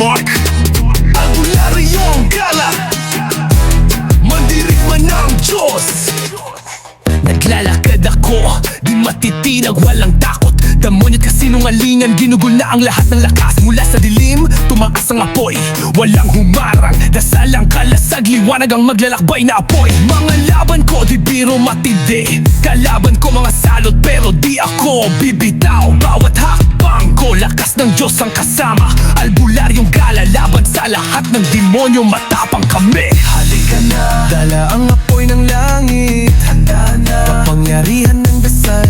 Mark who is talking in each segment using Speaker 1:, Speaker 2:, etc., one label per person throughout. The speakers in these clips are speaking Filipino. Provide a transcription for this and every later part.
Speaker 1: Mark. Albularyong gala, mandirigma ng Diyos. Naglalakad ako, di matitinag, walang takot. Damonyo't kasinungalingan, ginugol na ang lahat ng lakas. Mula sa dilim, tumakas ang apoy, walang humarang. Dasal ang kalasag, liwanag ang maglalakbay na apoy. Mga laban ko, di biro matindi. Kalaban ko mga salot, pero di ako bibitaw. Bawat hakbang ko, lakas ng Diyos ang kasama. Albularyong gala, laban sa lahat ng demonyo, matapang kami. Halika na, dala ang apoy ng langit. Handa na, kapangyarihan ng dasal.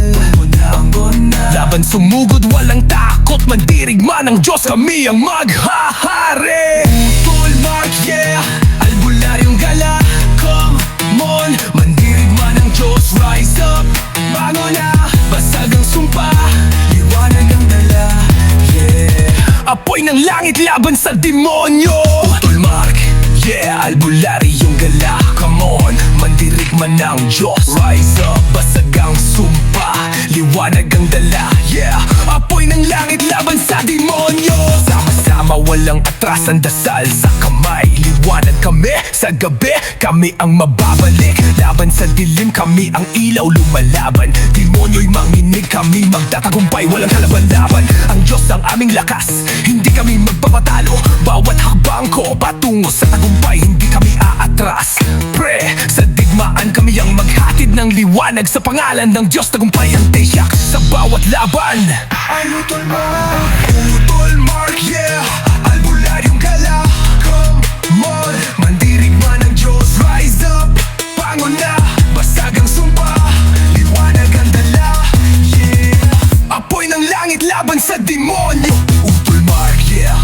Speaker 1: Laban sumugod, walang takot, mandirigma ng Diyos, kami ang maghahari. Utol Mark, yeah, albularyong gala, come on, mandirigma ng Diyos, rise up, bango na, basag ang sumpa, liwanag ang dala, yeah. Apoy ng langit laban sa demonyo. Utol Mark, yeah, albularyong gala, come on, mandirigma ng Diyos, rise up, basag ang sumpa, liwanag ang dala, yeah. Apoy ng langit laban sa demonyo. Sama-sama walang atrasan, dasal sa kamay. Liwanag kami sa gabi, kami ang mababalik. Laban sa dilim, kami ang ilaw lumalaban. Demonyo'y manginig, kami magtatagumpay, walang kalaban-laban. Ang Diyos ang aming lakas, hindi kami magpapatalo. Bawat hakbang ko patungo sa tagumpay, hindi kami aatras. Pre, sa digmaan kami ang maghatid ng liwanag. Sa pangalan ng Diyos, tagumpay ang tiyak sa bawat laban. Ay Utol Mark, Utol Mark, yeah, albularyong gala, come on, mandirigma ng Diyos, rise up, bangon na, basag ang sumpa, liwanag ang dala, yeah. Apoy ng langit laban sa demonyo. Utol Mark, yeah,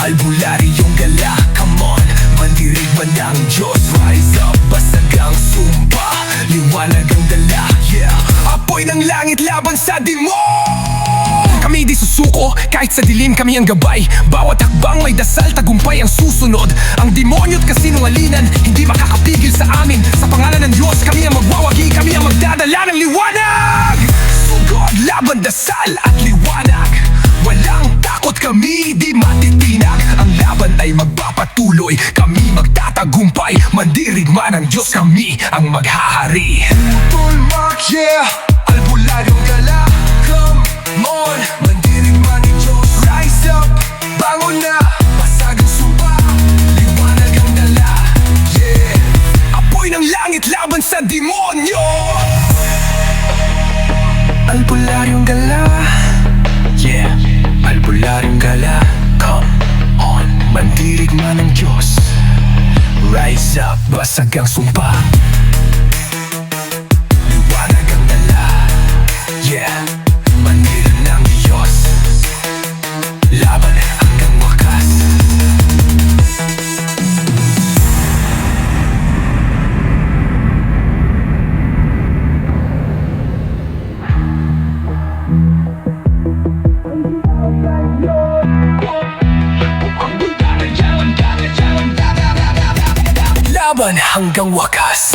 Speaker 1: albularyong gala, come on, mandirigma ng Diyos, rise up, basag ang sumpa, liwanag ang dala, yeah. Apoy ng langit laban sa demonyo. Kami di susuko, kahit sa dilim kami ang gabay. Bawat hakbang may dasal, tagumpay ang susunod. Ang demonyo't kasinungalingan, hindi makakapigil sa amin. Sa pangalan ng Diyos, kami ang magwawagi, kami ang magdadala ng liwanag. Sugod, laban, dasal at liwanag. Walang takot, kami di matitinag. Ang laban ay magpapatuloy, kami magtatagumpay. Mandirigma ng Diyos, kami ang maghahari. Utol Mark, yeah, albularyong gala, come on, mandirigma ng Diyos, rise up, bangon na, basag ang sumpa, liwanag ang dala, yeah. Apoy ng langit laban sa demonyo. Albularyong gala, yeah, albularyong gala, come on, mandirigma ng Diyos, rise up, basag ang sumpa, liwanag ang dala, yeah. Mandirin ng Diyos, laban hanggang wakas. Laban hanggang wakas.